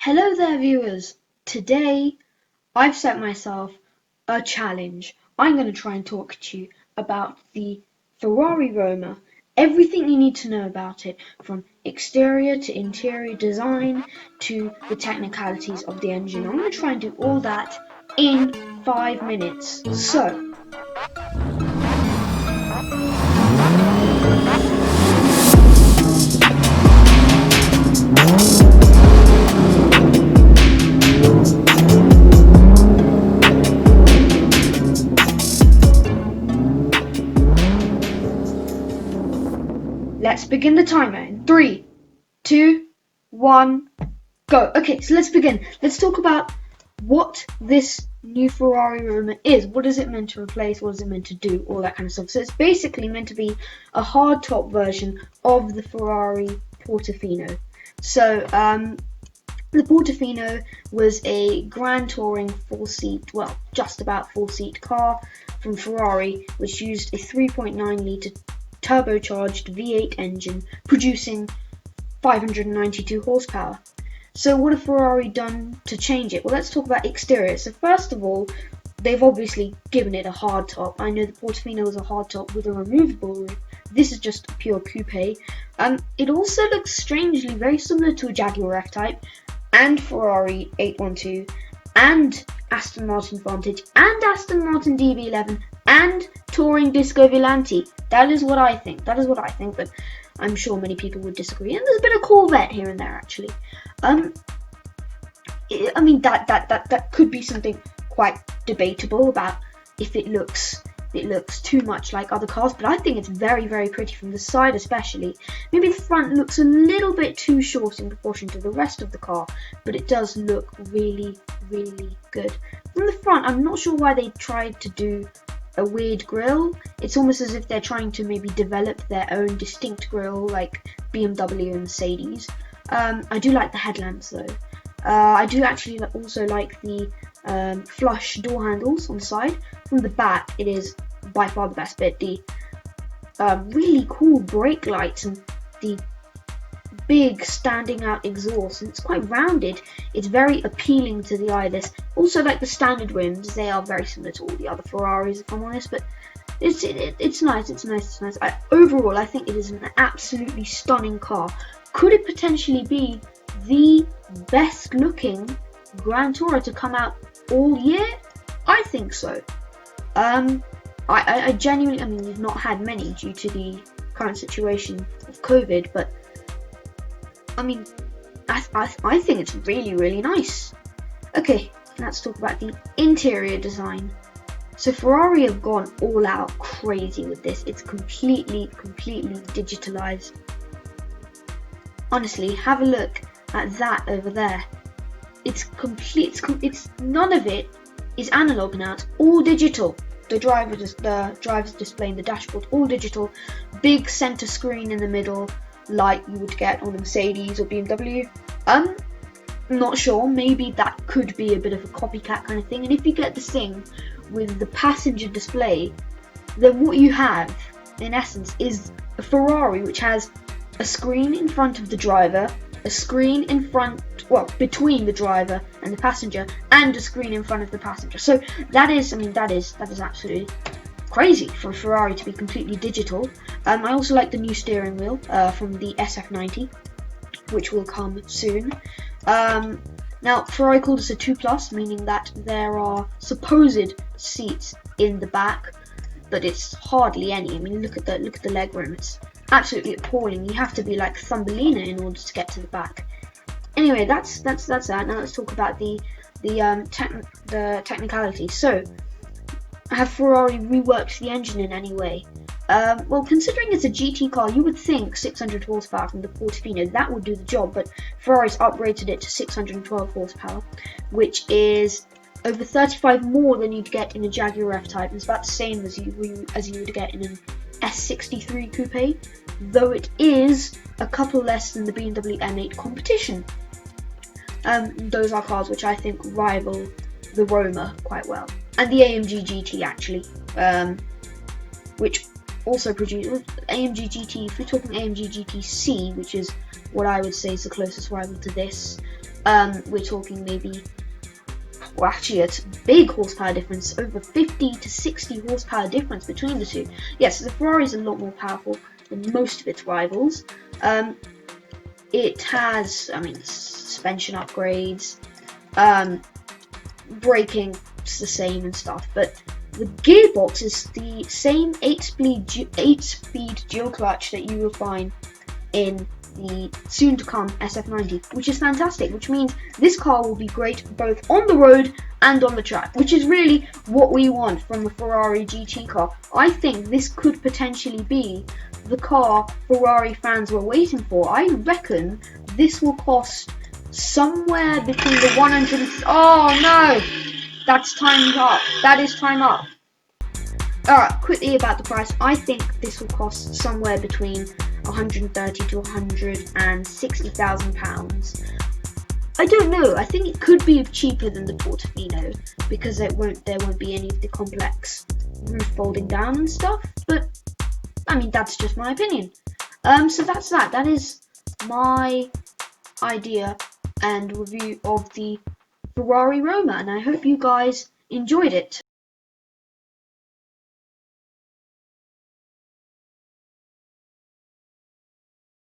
Hello there, viewers. Today, I've set myself a challenge. I'm going to try and talk to you about the Ferrari Roma, everything you need to know about it, from exterior to interior design to the technicalities of the engine. I'm going to try and do all that in 5 minutes. So, let's begin the timer in 3, 2, 1, go. Okay, so let's begin. Let's talk about what this new Ferrari Roma is. What is it meant to replace? What is it meant to do? All that kind of stuff. So it's basically meant to be a hardtop version of the Ferrari Portofino. So the Portofino was a Grand Touring full-seat, well, just about full-seat car from Ferrari, which used a 3.9-litre turbocharged V8 engine, producing 592 horsepower. So what have Ferrari done to change it? Well, let's talk about exterior. So first of all, they've obviously given it a hardtop. I know the Portofino was a hardtop with a removable roof. This is just a pure coupe. It also looks strangely very similar to a Jaguar F-Type and Ferrari 812 and Aston Martin Vantage and Aston Martin DB11 and Touring Disco Volante. That is what I think. But I'm sure many people would disagree. And there's a bit of Corvette here and there, actually. I mean, that could be something quite debatable about if it looks too much like other cars, but I think it's very, very pretty from the side, especially. Maybe the front looks a little bit too short in proportion to the rest of the car, but it does look really, really good. From the front, I'm not sure why they tried to do a weird grille. It's almost as if they're trying to maybe develop their own distinct grille, like BMW and Mercedes. I do like the headlamps though. I do actually also like the flush door handles on the side. From the back, it is by far the best bit. The really cool brake lights and the big standing out exhaust, and it's quite rounded. It's very appealing to the eye. This also like the standard rims. They are very similar to all the other Ferraris, if I'm honest, but it's nice. Overall, I think it is an absolutely stunning car. Could it potentially be the best looking Grand Tourer to come out all year? I think so. I genuinely, I mean, we've not had many due to the current situation of COVID, but I mean, I think it's really, really nice. Okay, let's talk about the interior design. So Ferrari have gone all out crazy with this. It's completely digitalized. Honestly, have a look at that over there. It's complete. It's none of it is analog now. It's all digital. The driver's display in the dashboard, all digital. Big center screen in the middle, like you would get on a Mercedes or BMW. Not sure. Maybe that could be a bit of a copycat kind of thing. And if you get this thing with the passenger display, then what you have, in essence, is a Ferrari which has a screen in front of the driver, a screen in front, well, between the driver and the passenger, and a screen in front of the passenger. So that is absolutely crazy for a Ferrari to be completely digital. I also like the new steering wheel from the SF90, which will come soon. Now, Ferrari called this a 2+, meaning that there are supposed seats in the back, but it's hardly any. I mean, look at the leg room. It's absolutely appalling. You have to be like Thumbelina in order to get to the back. Anyway, that's that. Now let's talk about the technicalities. So, have Ferrari reworked the engine in any way? Well, considering it's a GT car, you would think 600 horsepower from the Portofino, that would do the job, but Ferrari's uprated it to 612 horsepower, which is over 35 more than you'd get in a Jaguar F-Type. It's about the same as you would get in an S63 coupe, though it is a couple less than the BMW M8 competition. Those are cars which I think rival the Roma quite well, and the AMG GT actually, which also produced AMG GT. If we're talking AMG GT C, which is what I would say is the closest rival to this, We're talking maybe, well, actually, it's a big horsepower difference, over 50 to 60 horsepower difference between the two. Yes, the Ferrari is a lot more powerful than most of its rivals. It has, I mean, suspension upgrades, braking is the same and stuff, but the gearbox is the same 8-speed dual clutch that you will find in the soon-to-come SF90, which is fantastic, which means this car will be great both on the road and on the track, which is really what we want from a Ferrari GT car. I think this could potentially be the car Ferrari fans were waiting for. I reckon this will cost somewhere between the 100. Oh no! That's time up. That is time up. Alright, quickly about the price. I think this will cost somewhere between 130 to 160,000 pounds. I don't know. I think it could be cheaper than the Portofino because there won't be any of the complex roof folding down and stuff. But I mean, that's just my opinion. So that's that. That is my idea and review of the Ferrari Roma, and I hope you guys enjoyed it.